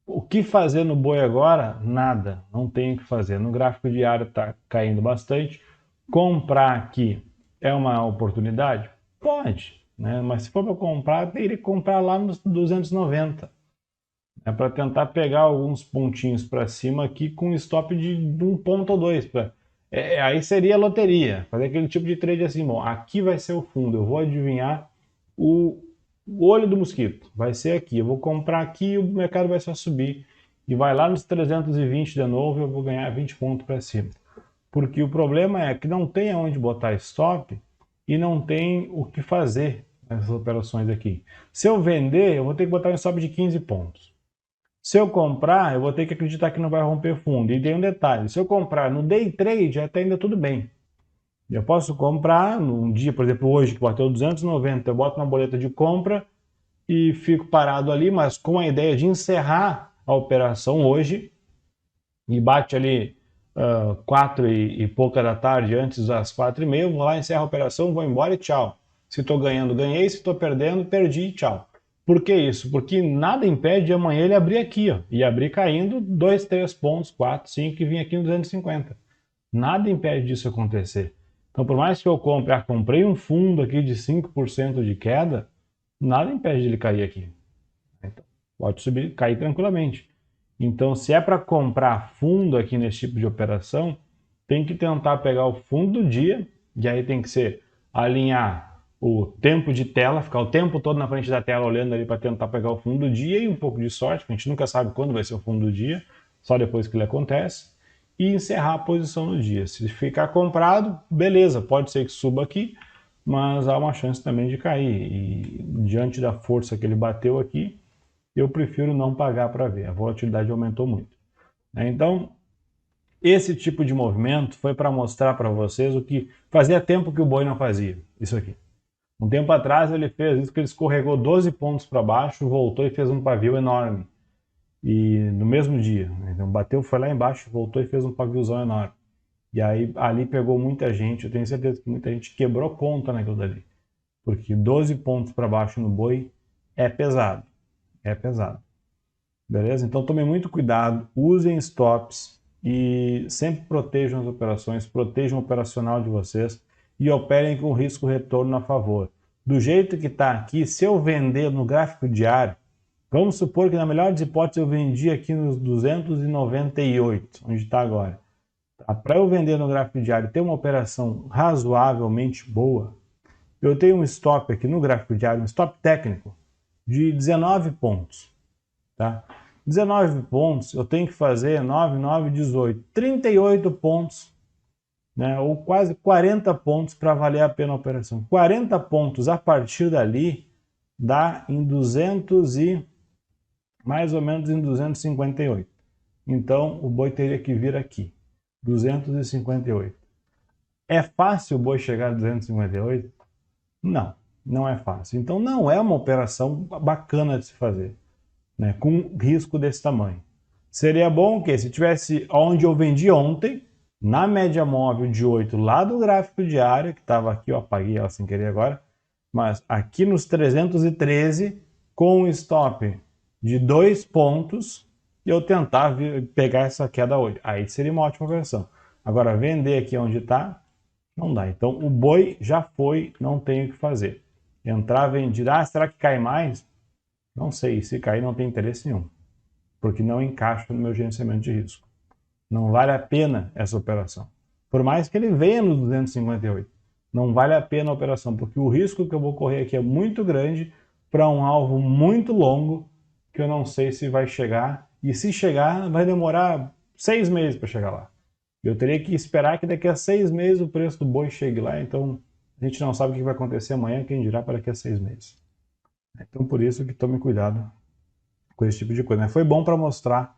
O que fazer no boi agora? Nada, não tem o que fazer. No gráfico diário está caindo bastante. Comprar aqui é uma oportunidade? Pode, né? Mas se for para comprar, teria que comprar lá nos 290. É para tentar pegar alguns pontinhos para cima aqui com stop de 1 ponto ou 2. Aí seria loteria, fazer aquele tipo de trade assim, bom, aqui vai ser o fundo, eu vou adivinhar o olho do mosquito, vai ser aqui, eu vou comprar aqui e o mercado vai só subir, e vai lá nos 320 de novo, eu vou ganhar 20 pontos para cima. Porque o problema é que não tem aonde botar stop e não tem o que fazer nessas operações aqui. Se eu vender, eu vou ter que botar um stop de 15 pontos. Se eu comprar, eu vou ter que acreditar que não vai romper fundo. E tem um detalhe, se eu comprar no day trade, até ainda tudo bem. Eu posso comprar num dia, por exemplo, hoje que bateu 290, eu boto uma boleta de compra e fico parado ali, mas com a ideia de encerrar a operação hoje, e bate ali 4 e pouca da tarde, antes das 4:30, eu vou lá, encerro a operação, vou embora e tchau. Se estou ganhando, ganhei, se estou perdendo, perdi e tchau. Por que isso? Porque nada impede de amanhã ele abrir aqui, ó, e abrir caindo 2, 3 pontos, 4, 5 e vir aqui no 250. Nada impede disso acontecer. Então, por mais que eu compre, comprei um fundo aqui de 5% de queda, nada impede de ele cair aqui. Então, pode subir, cair tranquilamente. Então, se é para comprar fundo aqui nesse tipo de operação, tem que tentar pegar o fundo do dia, e aí tem que ser alinhar o tempo de tela, ficar o tempo todo na frente da tela olhando ali para tentar pegar o fundo do dia e um pouco de sorte, porque a gente nunca sabe quando vai ser o fundo do dia, só depois que ele acontece, e encerrar a posição no dia. Se ficar comprado, beleza, pode ser que suba aqui, mas há uma chance também de cair. E diante da força que ele bateu aqui, eu prefiro não pagar para ver. A volatilidade aumentou muito. Então, esse tipo de movimento foi para mostrar para vocês o que fazia tempo que o boi não fazia. Isso aqui. Um tempo atrás ele fez isso, que ele escorregou 12 pontos para baixo, voltou e fez um pavio enorme. E no mesmo dia, então bateu, foi lá embaixo, voltou e fez um paviozão enorme. E aí ali pegou muita gente, eu tenho certeza que muita gente quebrou conta naquilo dali. Porque 12 pontos para baixo no boi é pesado. É pesado. Beleza? Então tomem muito cuidado, usem stops e sempre protejam as operações, protejam o operacional de vocês e operem com risco-retorno a favor. Do jeito que está aqui, se eu vender no gráfico diário, vamos supor que na melhor das hipóteses eu vendi aqui nos 298, onde está agora. Para eu vender no gráfico diário e ter uma operação razoavelmente boa, eu tenho um stop aqui no gráfico diário, um stop técnico, de 19 pontos. Tá? 19 pontos, eu tenho que fazer 9, 9, 18, 38 pontos, né? Ou quase 40 pontos para valer a pena a operação. 40 pontos a partir dali dá em 200 e mais ou menos em 258. Então o boi teria que vir aqui, 258. É fácil o boi chegar a 258? Não, não é fácil. Então não é uma operação bacana de se fazer, né, com risco desse tamanho. Seria bom que se tivesse onde eu vendi ontem, na média móvel de 8 lá do gráfico diário, que estava aqui, eu apaguei ela sem querer agora, mas aqui nos 313, com um stop de 2 pontos, eu tentar pegar essa queda hoje. Aí seria uma ótima operação. Agora, vender aqui onde está, não dá. Então, o boi já foi, não tem o que fazer. Entrar, vender, será que cai mais? Não sei, se cair não tem interesse nenhum, porque não encaixa no meu gerenciamento de risco. Não vale a pena essa operação. Por mais que ele venha no 258, não vale a pena a operação, porque o risco que eu vou correr aqui é muito grande para um alvo muito longo que eu não sei se vai chegar, e se chegar vai demorar 6 meses para chegar lá. Eu teria que esperar que daqui a 6 meses o preço do boi chegue lá, então a gente não sabe o que vai acontecer amanhã, quem dirá para daqui a 6 meses. Então por isso que tome cuidado com esse tipo de coisa, né? Foi bom para mostrar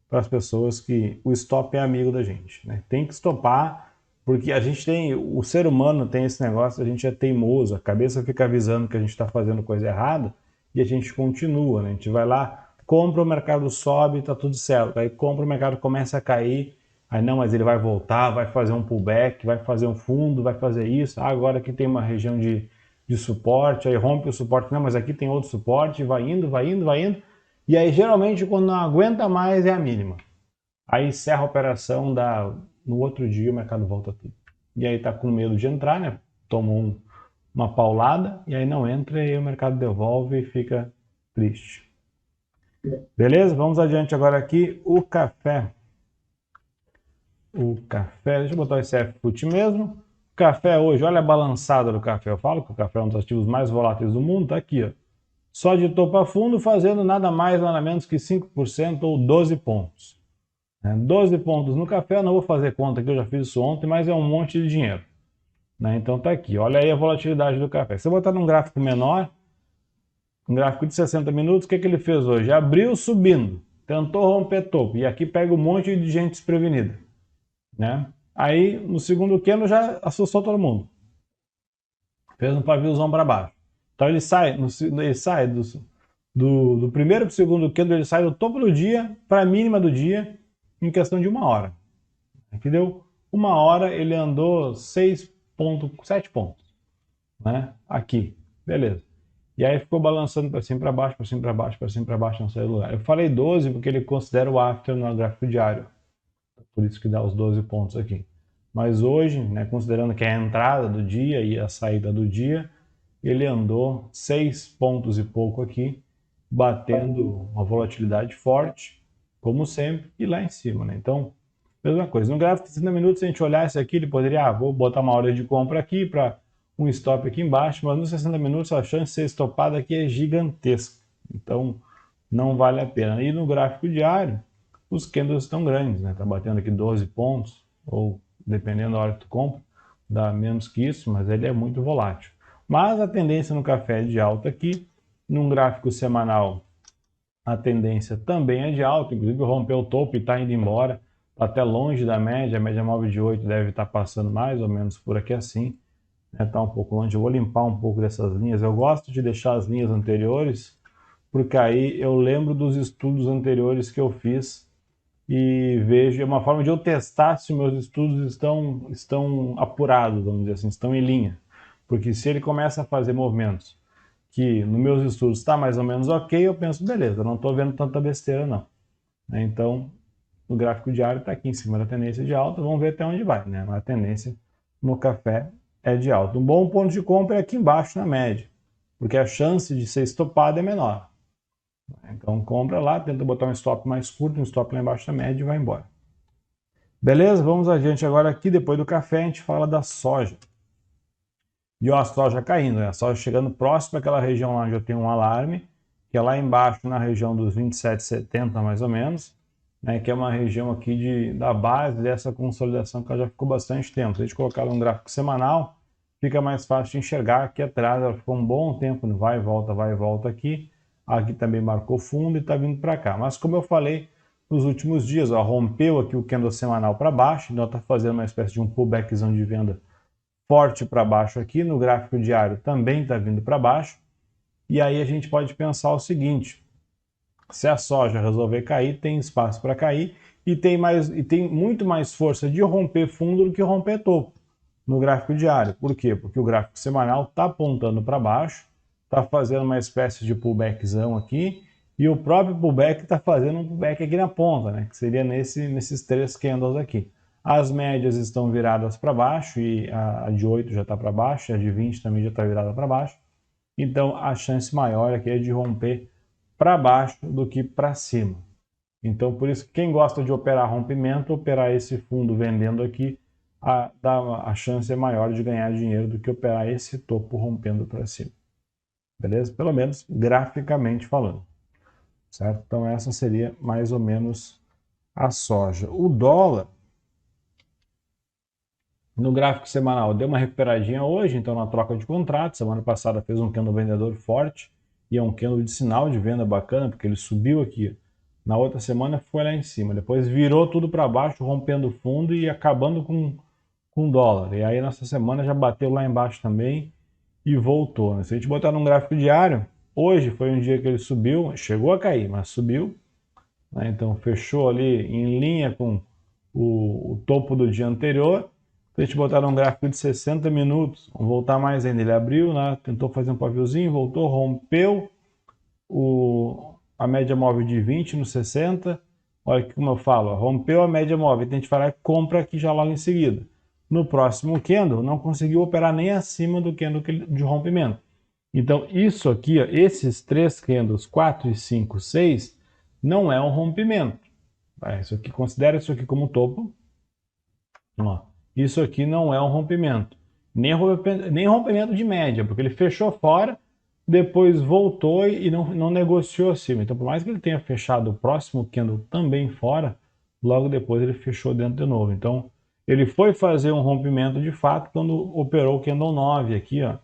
para as pessoas que o stop é amigo da gente, né? Tem que stopar, porque a gente tem, o ser humano tem esse negócio, a gente é teimoso, a cabeça fica avisando que a gente está fazendo coisa errada e a gente continua, né? A gente vai lá, compra, o mercado sobe, tá tudo certo. Aí compra, o mercado começa a cair, aí não, mas ele vai voltar, vai fazer um pullback, vai fazer um fundo, vai fazer isso. Ah, agora aqui tem uma região de suporte, aí rompe o suporte, não, mas aqui tem outro suporte, vai indo, vai indo, vai indo. E aí geralmente quando não aguenta mais é a mínima. Aí encerra a operação, no outro dia o mercado volta tudo. E aí tá com medo de entrar, né? Tomou uma paulada e aí não entra e aí o mercado devolve e fica triste. Beleza? Vamos adiante agora aqui. O café. Deixa eu botar o SF Fut mesmo. O café hoje, olha a balançada do café. Eu falo que o café é um dos ativos mais voláteis do mundo, tá aqui, ó. Só de topo a fundo, fazendo nada mais, nada menos que 5% ou 12 pontos. 12 pontos no café, eu não vou fazer conta aqui, eu já fiz isso ontem, mas é um monte de dinheiro. Então tá aqui, olha aí a volatilidade do café. Se eu botar num gráfico menor, um gráfico de 60 minutos, o que ele fez hoje? Abriu subindo, tentou romper topo, e aqui pega um monte de gente desprevenida. Aí no segundo candle já assustou todo mundo. Fez um paviozão para baixo. Então ele sai do primeiro para o segundo candle, ele sai do topo do dia para a mínima do dia em questão de 1 hora. Aqui deu 1 hora, ele andou 6,7 pontos. Aqui, beleza. E aí ficou balançando para cima, para baixo, para cima, para baixo, para cima, para baixo, não saiu do lugar. Eu falei 12 porque ele considera o after no gráfico diário. Por isso que dá os 12 pontos aqui. Mas hoje, considerando que é a entrada do dia e a saída do dia, ele andou 6 pontos e pouco aqui, batendo uma volatilidade forte, como sempre, e lá em cima. Então, mesma coisa. No gráfico de 60 minutos, se a gente olhasse aqui, ele poderia, vou botar uma hora de compra aqui para um stop aqui embaixo, mas nos 60 minutos a chance de ser estopada aqui é gigantesca. Então, não vale a pena. E no gráfico diário, os candles estão grandes, Tá batendo aqui 12 pontos, ou dependendo da hora que tu compra, dá menos que isso, mas ele é muito volátil. Mas a tendência no café é de alta aqui. Num gráfico semanal, a tendência também é de alta, inclusive rompeu o topo e está indo embora. Está até longe da média, a média móvel de 8 deve estar passando mais ou menos por aqui assim. Está um pouco longe, eu vou limpar um pouco dessas linhas. Eu gosto de deixar as linhas anteriores, porque aí eu lembro dos estudos anteriores que eu fiz e vejo, é uma forma de eu testar se meus estudos estão apurados, vamos dizer assim, estão em linha. Porque se ele começa a fazer movimentos que nos meus estudos está mais ou menos ok, eu penso, beleza, não estou vendo tanta besteira não. Então, o gráfico diário está aqui em cima da tendência de alta, vamos ver até onde vai, né? A tendência no café é de alta. Um bom ponto de compra é aqui embaixo na média, porque a chance de ser estopado é menor. Então compra lá, tenta botar um stop mais curto, um stop lá embaixo da média e vai embora. Beleza? Vamos adiante agora aqui, depois do café a gente fala da soja. E ó, a soja caindo, né? A soja chegando próximo àquela região lá onde eu tenho um alarme, que é lá embaixo na região dos 27,70 mais ou menos, né? Que é uma região aqui da base dessa consolidação que ela já ficou bastante tempo. Se a gente colocar um gráfico semanal, fica mais fácil de enxergar. Aqui atrás ela ficou um bom tempo, vai e volta aqui. Aqui também marcou fundo e está vindo para cá. Mas como eu falei nos últimos dias, ó, rompeu aqui o candle semanal para baixo, então está fazendo uma espécie de um pullbackzão de venda forte para baixo aqui. No gráfico diário também está vindo para baixo. E aí a gente pode pensar o seguinte: se a soja resolver cair, tem espaço para cair e tem muito mais força de romper fundo do que romper topo no gráfico diário. Por quê? Porque o gráfico semanal está apontando para baixo, está fazendo uma espécie de pullbackzão aqui, e o próprio pullback está fazendo um pullback aqui na ponta, né? Que seria nesses 3 candles aqui. As médias estão viradas para baixo, e a de 8 já está para baixo, a de 20 também já está virada para baixo. Então a chance maior aqui é de romper para baixo do que para cima. Então por isso que quem gosta de operar rompimento, operar esse fundo vendendo aqui, a chance é maior de ganhar dinheiro do que operar esse topo rompendo para cima. Beleza? Pelo menos graficamente falando. Certo? Então essa seria mais ou menos a soja. O dólar, no gráfico semanal, deu uma recuperadinha hoje, então na troca de contrato. Semana passada fez um candle vendedor forte e é um candle de sinal de venda bacana, porque ele subiu aqui. Na outra semana foi lá em cima, depois virou tudo para baixo, rompendo o fundo e acabando com o dólar. E aí nessa semana já bateu lá embaixo também e voltou, né? Se a gente botar num gráfico diário, hoje foi um dia que ele subiu, chegou a cair, mas subiu, né? Então fechou ali em linha com o topo do dia anterior. Se a gente botar num gráfico de 60 minutos, vamos voltar mais ainda, ele abriu, né? Tentou fazer um paviozinho, voltou, rompeu a média móvel de 20 no 60, olha como eu falo, rompeu a média móvel, então a gente vai lá e compra aqui já logo em seguida. No próximo candle, não conseguiu operar nem acima do candle de rompimento. Então, isso aqui, ó, esses 3 candles, 4 e 5, 6, não é um rompimento. Tá? Isso aqui, considera isso aqui como topo. Ó, isso aqui não é um rompimento. Nem rompimento de média, porque ele fechou fora, depois voltou e não negociou acima. Então, por mais que ele tenha fechado o próximo candle também fora, logo depois ele fechou dentro de novo. Então, ele foi fazer um rompimento de fato quando operou o candle 9 aqui, ó.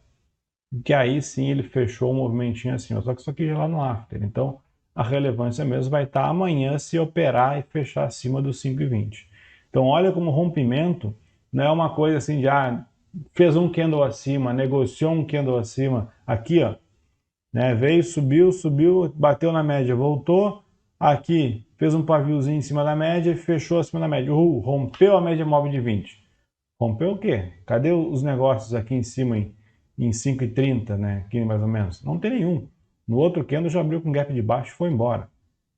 Que aí sim ele fechou um movimentinho assim, só que isso aqui já é lá no after. Então, a relevância mesmo vai estar amanhã se operar e fechar acima dos 5,20. Então, olha como rompimento não é uma coisa assim de, fez um candle acima, negociou um candle acima, aqui, ó, né, veio, subiu, bateu na média, voltou, aqui, fez um paviozinho em cima da média e fechou acima da média. Rompeu a média móvel de 20. Rompeu o quê? Cadê os negócios aqui em cima em 5,30, né? Aqui mais ou menos. Não tem nenhum. No outro candle já abriu com gap de baixo e foi embora.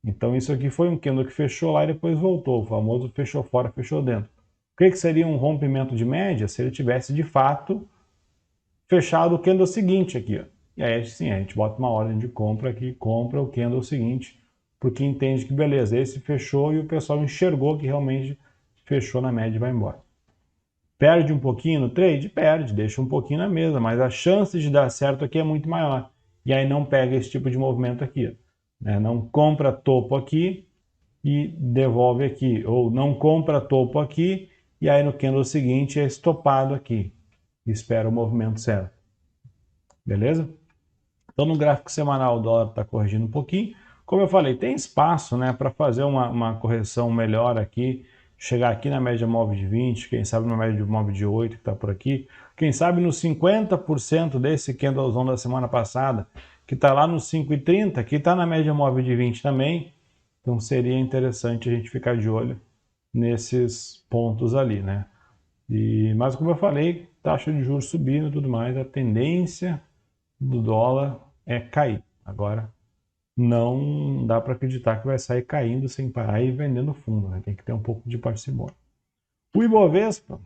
Então isso aqui foi um candle que fechou lá e depois voltou. O famoso fechou fora, fechou dentro. O que seria um rompimento de média? Se ele tivesse de fato fechado o candle seguinte aqui, ó. E aí sim, a gente bota uma ordem de compra aqui, compra o candle seguinte, porque entende que beleza, esse fechou e o pessoal enxergou que realmente fechou na média e vai embora. Perde um pouquinho no trade? Perde, deixa um pouquinho na mesa, mas a chance de dar certo aqui é muito maior. E aí não pega esse tipo de movimento aqui, né? Não compra topo aqui e devolve aqui, ou não compra topo aqui e aí no candle seguinte é estopado aqui. Espera o movimento certo. beleza? Então no gráfico semanal o dólar está corrigindo um pouquinho. Como eu falei, tem espaço, né, para fazer uma correção melhor aqui, chegar aqui na média móvel de 20, quem sabe na média móvel de 8 que está por aqui, quem sabe nos 50% desse candlezão da semana passada, que está lá nos 5,30, que está na média móvel de 20 também. Então seria interessante a gente ficar de olho nesses pontos ali, né? Mas como eu falei, taxa de juros subindo e tudo mais, a tendência do dólar é cair. Agora, não dá para acreditar que vai sair caindo sem parar e vendendo fundo, né? Tem que ter um pouco de parcimônia. O Ibovespa,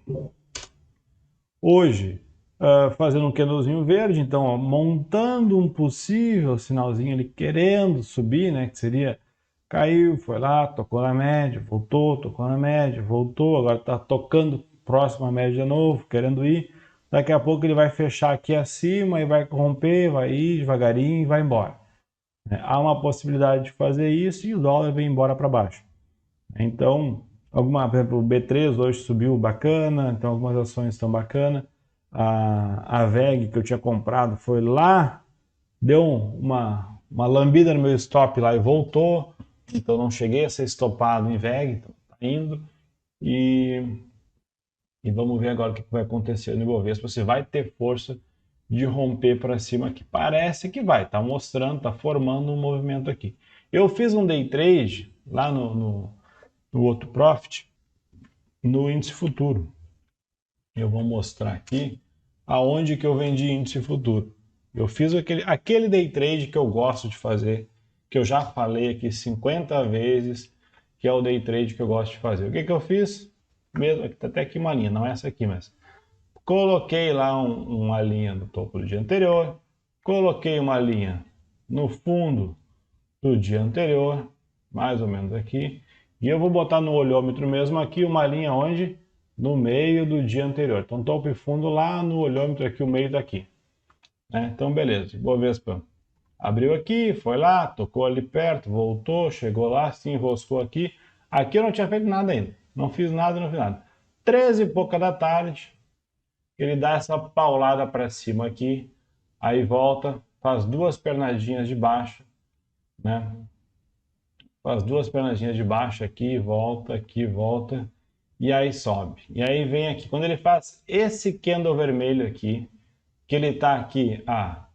hoje, fazendo um candlezinho verde, então, ó, montando um possível sinalzinho ali, querendo subir, né? Que seria, caiu, foi lá, tocou na média, voltou, tocou na média, voltou, agora está tocando próximo à média de novo, querendo ir. Daqui a pouco ele vai fechar aqui acima e vai romper, vai ir devagarinho e vai embora. Há uma possibilidade de fazer isso e o dólar vem embora para baixo. Então, por exemplo, o B3 hoje subiu bacana, então algumas ações estão bacana. A VEG que eu tinha comprado foi lá, deu uma lambida no meu stop lá e voltou. Então não cheguei a ser estopado em VEG, então tá indo. E vamos ver agora o que vai acontecer no Ibovespa, se vai ter força de romper para cima aqui. Parece que vai, está mostrando, está formando um movimento aqui. Eu fiz um day trade lá no outro Profit, no índice futuro. Eu vou mostrar aqui aonde que eu vendi índice futuro. Eu fiz aquele day trade que eu gosto de fazer, que eu já falei aqui 50 vezes, que é o day trade que eu gosto de fazer. O que eu fiz? Mesmo, tá até aqui uma linha, não é essa aqui, mas coloquei lá uma linha no topo do dia anterior, coloquei uma linha no fundo do dia anterior, mais ou menos aqui, e eu vou botar no olhômetro mesmo aqui uma linha onde? No meio do dia anterior. Então topo e fundo lá no olhômetro aqui, o meio daqui. Então beleza, Bovespa abriu aqui, foi lá, tocou ali perto, voltou, chegou lá, se enroscou aqui. Aqui eu não tinha feito nada ainda, não fiz nada, não fiz nada. 13 e pouca da tarde, ele dá essa paulada para cima aqui, aí volta, faz duas pernadinhas de baixo, né? Faz duas pernadinhas de baixo aqui, volta, e aí sobe. E aí vem aqui, quando ele faz esse candle vermelho aqui, que ele está aqui a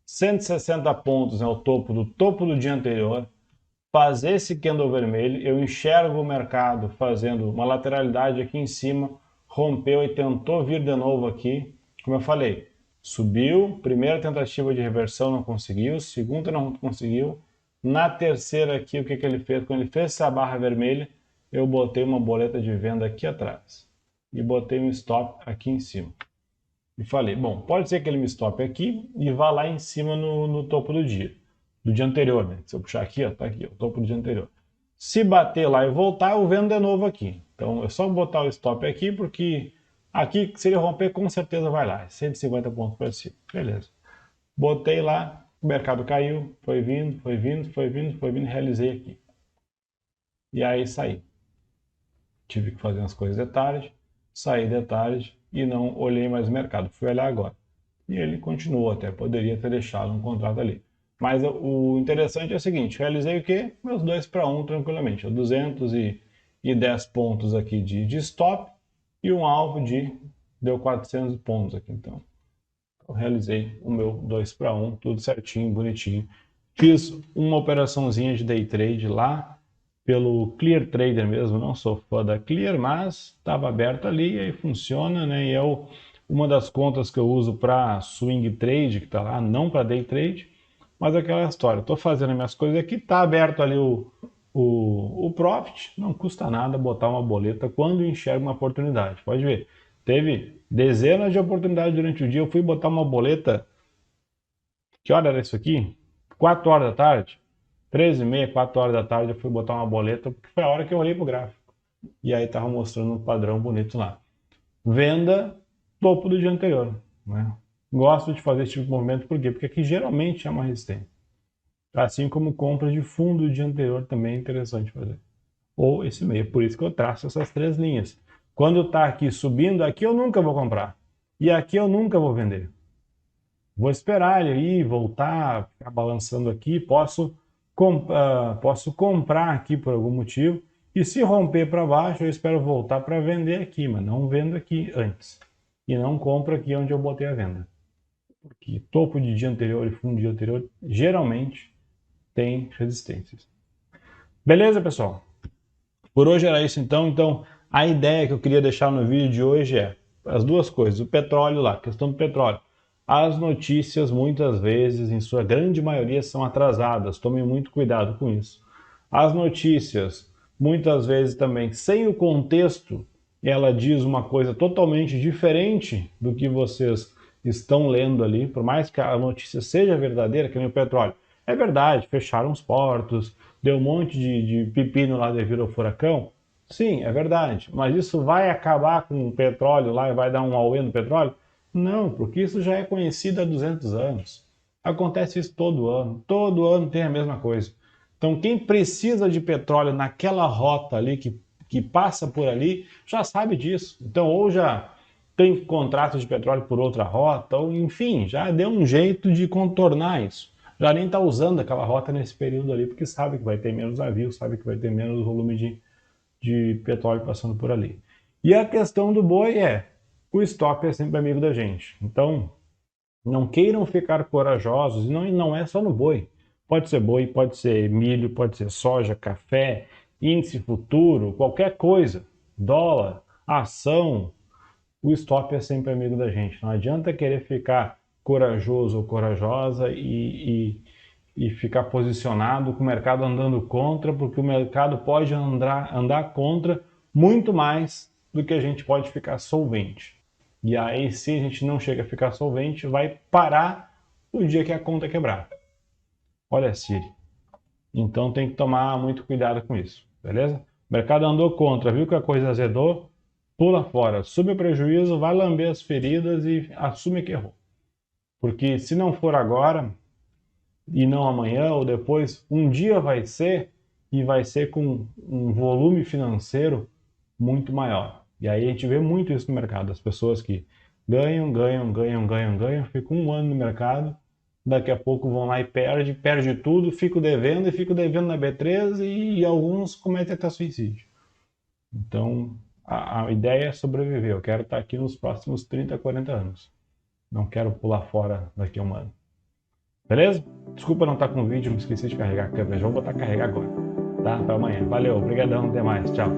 160 pontos, é o topo do dia anterior, faz esse candle vermelho, eu enxergo o mercado fazendo uma lateralidade aqui em cima, rompeu e tentou vir de novo aqui, como eu falei, subiu, primeira tentativa de reversão não conseguiu, segunda não conseguiu, na terceira aqui o que ele fez? Quando ele fez essa barra vermelha, eu botei uma boleta de venda aqui atrás e botei um stop aqui em cima. E falei, bom, pode ser que ele me stoppe aqui e vá lá em cima no topo do dia anterior, né? Se eu puxar aqui, ó, tá aqui, o topo do dia anterior. Se bater lá e voltar, eu vendo de novo aqui. Então é só botar o stop aqui, porque aqui, se ele romper, com certeza vai lá. 150 pontos para cima. Beleza. Botei lá, o mercado caiu, foi vindo, realizei aqui. E aí saí. Tive que fazer umas coisas de tarde, saí de tarde e não olhei mais o mercado. Fui olhar agora. E ele continuou até, poderia ter deixado um contrato ali. Mas o interessante é o seguinte, realizei o quê? Meus 2 para 1 tranquilamente. 210 pontos aqui de stop e um alvo deu 400 pontos aqui. Então, eu realizei o meu 2 para 1, tudo certinho, bonitinho. Fiz uma operaçãozinha de day trade lá pelo Clear Trader mesmo, não sou fã da Clear, mas estava aberto ali e aí funciona, né? E é uma das contas que eu uso para swing trade, que está lá, não para day trade, mas aquela história, estou fazendo minhas coisas aqui, está aberto ali o profit, não custa nada botar uma boleta quando enxerga uma oportunidade. Pode ver, teve dezenas de oportunidades durante o dia, eu fui botar uma boleta, que hora era isso aqui? 4 horas da tarde, 13h30, 4 horas da tarde eu fui botar uma boleta, porque foi a hora que eu olhei pro gráfico. E aí estava mostrando um padrão bonito lá. Venda topo do dia anterior, né? Gosto de fazer esse tipo de movimento, por quê? Porque aqui geralmente é uma resistência. Assim como compra de fundo do dia anterior também é interessante fazer. Ou esse meio, por isso que eu traço essas 3 linhas. Quando está aqui subindo, aqui eu nunca vou comprar. E aqui eu nunca vou vender. Vou esperar ele ir, voltar, ficar balançando aqui, posso comprar aqui por algum motivo, e se romper para baixo, eu espero voltar para vender aqui, mas não vendo aqui antes. E não compro aqui onde eu botei a venda. Porque topo de dia anterior e fundo de dia anterior geralmente tem resistências. Beleza, pessoal? Por hoje era isso então. Então, a ideia que eu queria deixar no vídeo de hoje é as duas coisas. O petróleo lá, questão do petróleo. As notícias, muitas vezes, em sua grande maioria, são atrasadas. Tomem muito cuidado com isso. As notícias, muitas vezes também, sem o contexto, ela diz uma coisa totalmente diferente do que vocês estão lendo ali. Por mais que a notícia seja verdadeira, que nem o petróleo. É verdade, fecharam os portos, deu um monte de pepino lá devido ao furacão. Sim, é verdade. Mas isso vai acabar com o petróleo lá e vai dar um auê no petróleo? Não, porque isso já é conhecido há 200 anos. Acontece isso todo ano tem a mesma coisa. Então, quem precisa de petróleo naquela rota ali, que passa por ali, já sabe disso. Então, ou já tem contrato de petróleo por outra rota, ou enfim, já deu um jeito de contornar isso. Já nem está usando aquela rota nesse período ali, porque sabe que vai ter menos navios, sabe que vai ter menos volume de petróleo passando por ali. E a questão do boi é, o stop é sempre amigo da gente. Então, não queiram ficar corajosos, e não é só no boi. Pode ser boi, pode ser milho, pode ser soja, café, índice futuro, qualquer coisa. Dólar, ação, o stop é sempre amigo da gente. Não adianta querer ficar corajoso ou corajosa e ficar posicionado com o mercado andando contra, porque o mercado pode andar contra muito mais do que a gente pode ficar solvente. E aí, se a gente não chega a ficar solvente, vai parar o dia que a conta quebrar. Olha, Siri. Então tem que tomar muito cuidado com isso, beleza? O mercado andou contra, viu que a coisa azedou, pula fora, assume o prejuízo, vai lamber as feridas e assume que errou. Porque se não for agora, e não amanhã ou depois, um dia vai ser, e vai ser com um volume financeiro muito maior. E aí a gente vê muito isso no mercado, as pessoas que ganham, ficam um ano no mercado, daqui a pouco vão lá e perde tudo, fico devendo na B3 e alguns cometem até suicídio. Então, a ideia é sobreviver. Eu quero estar aqui nos próximos 30, 40 anos. Não quero pular fora daqui a um ano. Beleza? Desculpa não estar com o vídeo, me esqueci de carregar a câmera. Já vou botar a carregar agora. Tá? Até amanhã. Valeu, obrigadão, até mais. Tchau.